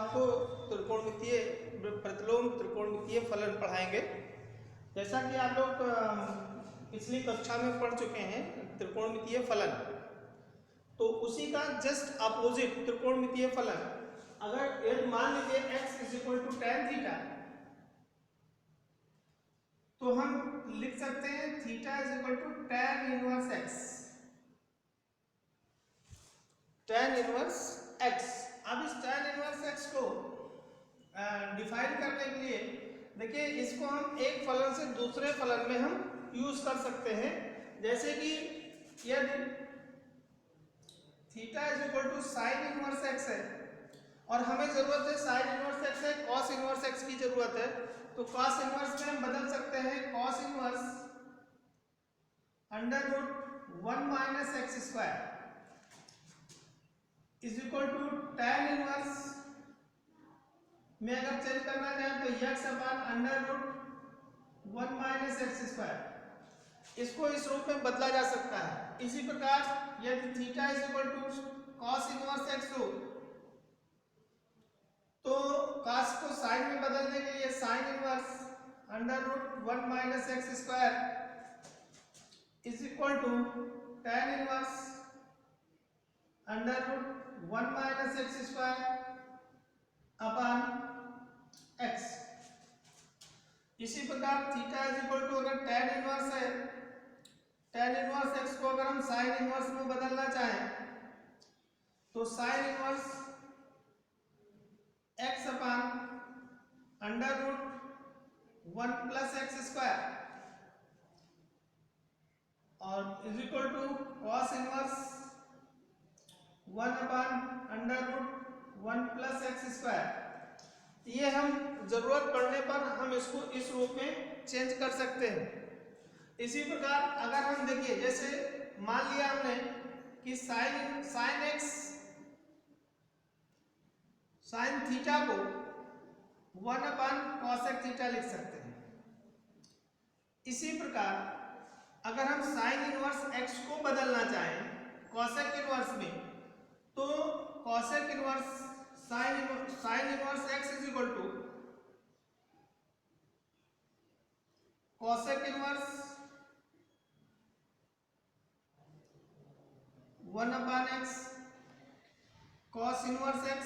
आपको त्रिकोणमितीय प्रतिलोम त्रिकोणमितीय फलन पढ़ाएंगे। जैसा कि आप लोग पिछली कक्षा में पढ़ चुके हैं त्रिकोणमितीय फलन, तो उसी का जस्ट अपोजिट त्रिकोणमितीय फलन, अगर यदि मान लीजिए x = tan थीटा, तो हम लिख सकते हैं theta = tan inverse x, tan inverse x। अब इस tan इनवर्स x को डिफाइन करने के लिए देखिए, इसको हम एक फलन से दूसरे फलन में हम यूज कर सकते हैं। जैसे कि यदि थीटा = sin इनवर्स x है और हमें जरूरत है sin इनवर्स x है, cos इनवर्स x की जरूरत है, तो cos इनवर्स में हम बदल सकते हैं cos inverse √1 - x² = tan inverse में अगर चेंज करना चाहें तो x/√1 - x², इसको इस रूप में बदला जा सकता है। इसी प्रकार यदि थीटा = cos इनवर्स x हो, तो cos को sin में बदलने के लिए sin inverse √1 - x² tan inverse √1 - x² upon x। इसी प्रकार थीटा अगर tan इनवर्स है, tan इनवर्स x को अगर हम sin इनवर्स में बदलना चाहें तो sin inverse x upon √1 + x² और cos इनवर्स 1 अपॉन √1 + x²। ये हम जरूरत पड़ने पर हम इसको इस रूप में चेंज कर सकते हैं। इसी प्रकार अगर हम देखिए, जैसे मान लिया हमने कि sin थीटा को 1 अपॉन cos थीटा लिख सकते हैं। इसी प्रकार अगर हम sin इनवर्स x को बदलना चाहें cosec इनवर्स में, तो cosec inverse sin inverse x = cosec inverse 1 upon x, cos inverse x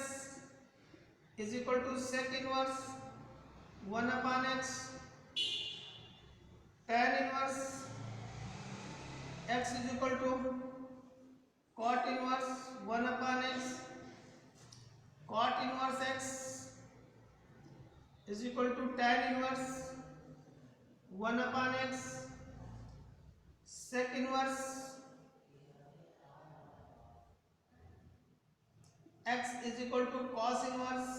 = sec inverse 1 upon x, tan inverse x = cot inverse 1 upon x, cot inverse x = tan inverse 1 upon x, sec inverse x = cos inverse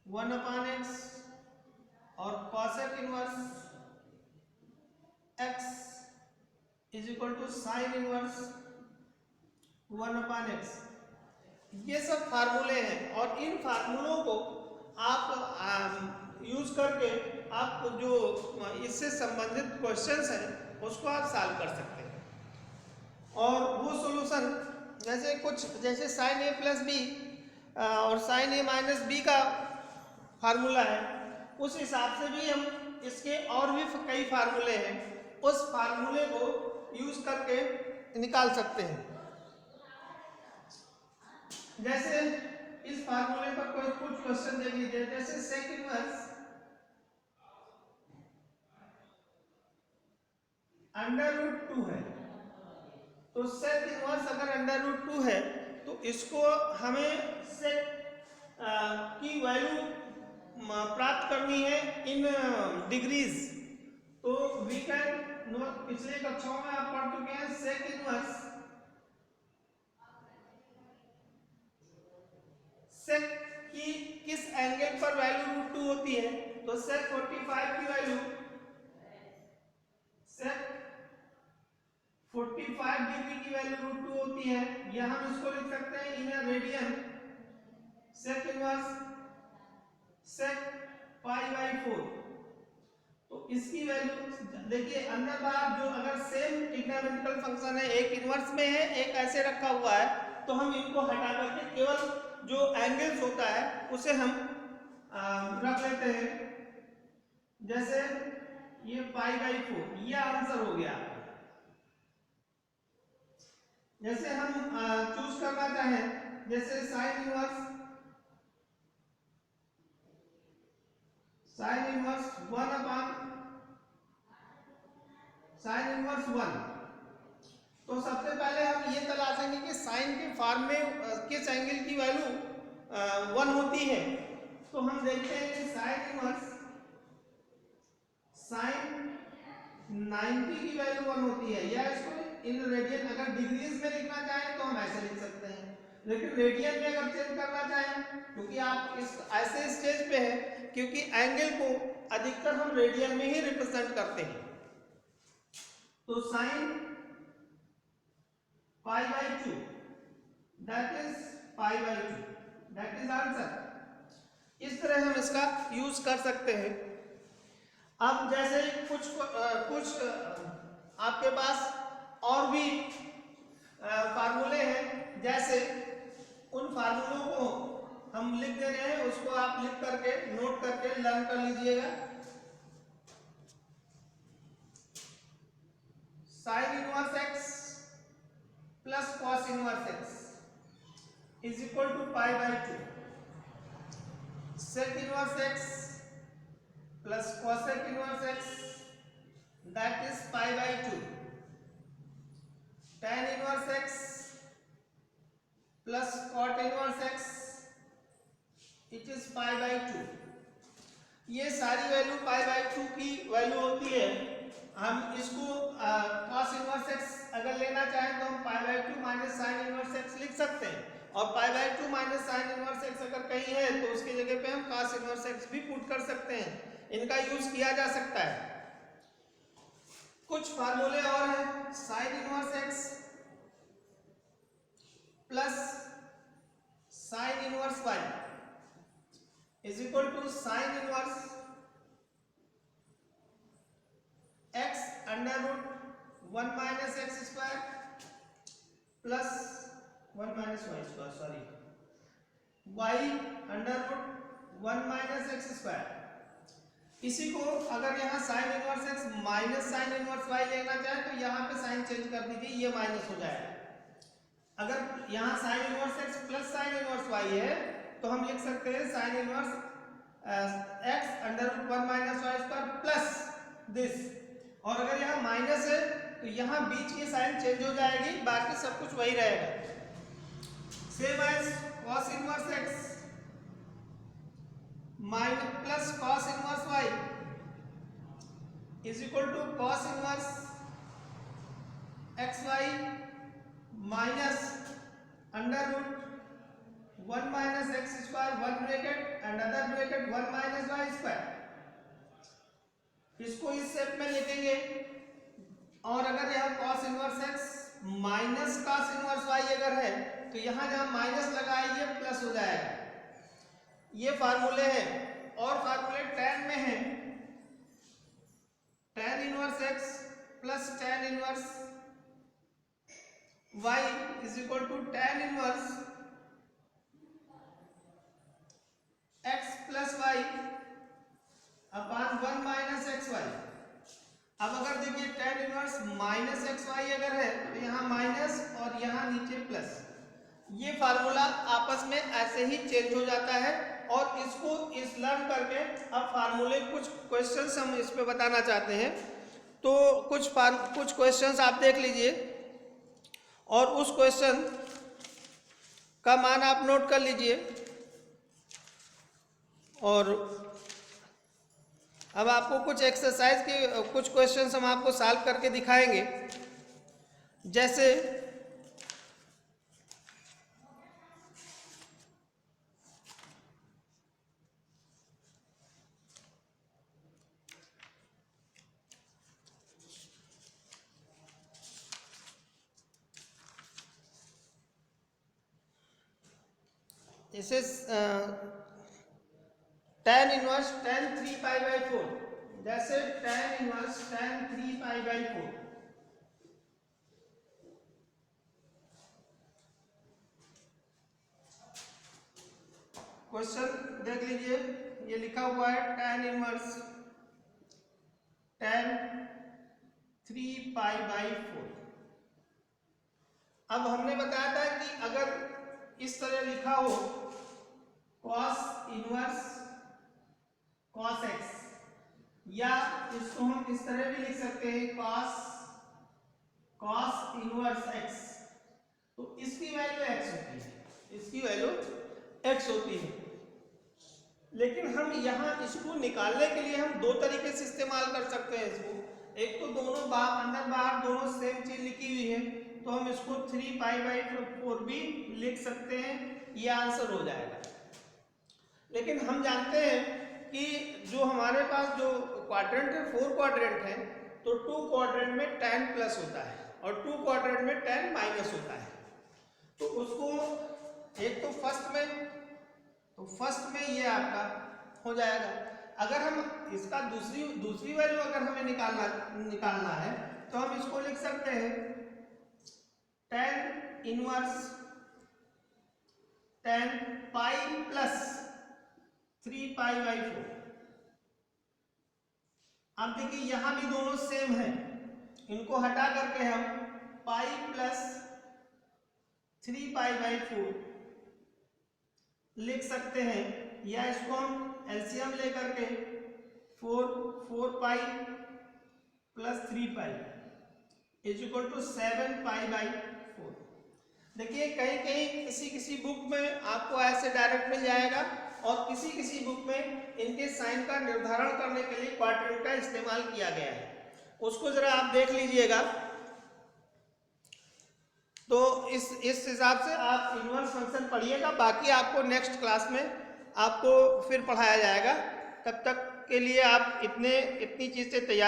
1 upon x और cosec inverse x = sin inverse 1 upon x। ये सब फार्मूले हैं और इन फार्मूलों को आप use करके आप जो इससे संबंधित क्वेश्चंस हैं उसको आप सॉल्व कर सकते हैं। और वो सॉल्यूशन जैसे sin a + b और sin a - b का फार्मूला है, उस हिसाब से भी हम इसके और भी कई फार्मूले हैं, उस फार्मूले को यूज करके निकाल सकते हैं। जैसे इस फार्मूले पर कुछ क्वेश्चन देख लीजिए, जैसे sec इनवर्स √2 है, तो sec इनवर्स अगर √2 है तो इसको हमें sec की वैल्यू प्राप्त करनी है इन डिग्रीज। तो वी कैन नो, पिछले कक्षाओं में आप पढ़ चुके हैं sec इनवर्स sec की किस एंगल पर वैल्यू √2 होती है, तो sec 45 की वैल्यू sec 45 डिग्री की वैल्यू √2 होती है, या हम इसको लिख सकते हैं in radian sec inverse sec π/4। तो इसकी वैल्यू देखिए, अंदर बाहर जो अगर सेम ट्रिग्नोमेट्रिकल फंक्शन है, एक इनवर्स में है एक ऐसे रखा हुआ है, तो हम इनको हटा करके केवल जो एंगल्स होता है उसे हम रख लेते हैं, जैसे ये π/4, ये आंसर हो गया। जैसे हम चूज करना चाहें, जैसे साइन इनवर्स 1/sin−1, तो सबसे पहले हम ये तलाशेंगे कि साइन के फॉर्म में किस एंगल की वैल्यू 1 होती है। तो हम देखते हैं कि साइन इनवर्स साइन 90 की वैल्यू 1 होती है, या इसको इन रेडियन, अगर डिग्रीज में लिखना चाहें तो हम ऐसे लिख सकते हैं, लेकिन रेडियन में अगर चेंज करना चाहें, क्योंकि आप इस ऐसे स्टेज पे हैं क्योंकि एंगल को अधिकतर हम रेडियन में ही रिप्रेजेंट करते हैं। तो sine π/2, that is π/2, that is answer. इस तरह हम इसका यूज कर सकते हैं। अब जैसे कुछ आपके पास और भी फार्मूले हैं, जैसे उन फार्मूलों को हम लिख दे रहे हैं, उसको आप लिख करके नोट करके लर्न कर लीजिएगा। Sine inverse x plus cos inverse x is equal to π/2, sec inverse x plus cosec inverse x, that is π/2, tan inverse x plus cot inverse x, it is π/2। ये सारी वैल्यू π/2 की value होती है। हम इसको cos inverse x अगर लेना चाहें तो हम π/2 माइनस साइन इनवर्स x लिख सकते हैं, और π/2 माइनस साइन इनवर्स x अगर कहीं है तो उसकी जगह पे हम cos इनवर्स x भी पुट कर सकते हैं। इनका यूज किया जा सकता है। कुछ फार्मूले और हैं, sine inverse x plus sine inverse y is equal to sine inverse x under root 1 minus x square plus 1 minus y square, sorry, y under root 1 minus x square. इसी को अगर यहाँ sine inverse x minus sine inverse y लेना चाहे तो यहाँ पे sign change कर दीजिए, ये माइनस हो जाएगा। अगर यहाँ sine inverse x plus sine inverse y है तो हम लिख सकते हैं sine inverse x under root 1 minus y square plus this, और अगर यहाँ माइनस है तो यहाँ बीच की साइन चेंज हो जाएगी, बाकी सब कुछ वही रहेगा। Same as cos inverse x minus plus cos inverse y is equal to cos inverse xy minus under root 1 minus x square, 1 bracket and other bracket 1 minus y square. इसको इस shape में लिखेंगे, और अगर यहाँ cos inverse x minus cos inverse y अगर है तो यहाँ जहाँ माइनस लगाए ये प्लस हो जाएगा। ये फार्मूले हैं, और फार्मूले tan में है, tan inverse x plus tan inverse y is equal to tan inverse x plus y upon 1 minus x y. अब अगर देखिए tan inverse minus x y अगर है तो यहाँ माइनस और यहाँ नीचे प्लस, ये फार्मूला आपस में ऐसे ही चेंज हो जाता है। और इसको इस लर्न करके अब फार्मूले कुछ क्वेश्चंस हम इस पे बताना चाहते हैं, तो कुछ क्वेश्चंस आप देख लीजिए और उस क्वेश्चन का मान आप नोट कर लीजिए। और अब आपको कुछ एक्सरसाइज के कुछ क्वेश्चंस हम आपको सॉल्व करके दिखाएंगे। जैसे इसे tan इनवर्स tan 3π/4, जैसे tan inverse tan 3π/4 tan question देख लीजिए, ये लिखा हुआ है tan इनवर्स tan 3π/4। अब हमने बताया था कि अगर इस तरह लिखा हो cos इनवर्स cos x, या इसको हम इस तरह भी लिख सकते हैं cos इनवर्स x, तो इसकी वैल्यू x होती है, इसकी वैल्यू x होती है। लेकिन हम यहाँ इसको निकालने के लिए हम दो तरीके से इस्तेमाल कर सकते हैं इसको। एक तो दोनों अंदर बाहर दोनों सेम चीज लिखी हुई है, तो हम इसको 3π/4 भी लिख सकते हैं, ये आंसर हो जाएगा। लेकिन हम जानते हैं कि जो हमारे पास जो क्वाड्रेंट है 4 क्वाड्रेंट है, तो 2 क्वाड्रेंट में tan प्लस होता है और 2 क्वाड्रेंट में tan माइनस होता है। तो उसको एक तो फर्स्ट में ये आपका हो जाएगा। अगर हम इसका दूसरी वैल्यू अगर हमें निकालना है, तो हम इसको लिख सकते हैं tan inverse tan pi plus 3π/4। अब देखिए यहां भी दोनों सेम है, इनको हटा करके हम पाई प्लस 3π/4 लिख सकते हैं, या इसको हम एलसीएम लेकर के 4π प्लस 3π इज इक्वल टू 7π/4। देखिए कहीं किसी बुक में आपको ऐसे डायरेक्ट मिल जाएगा, और किसी बुक में इनके साइन का निर्धारण करने के लिए क्वाड्रेंट का इस्तेमाल किया गया है, उसको जरा आप देख लीजिएगा। तो इस हिसाब से आप इनवर्स फंक्शन पढ़िएगा, बाकी आपको नेक्स्ट क्लास में आपको फिर पढ़ाया जाएगा। तब तक के लिए आप इतनी चीज़ से तैयार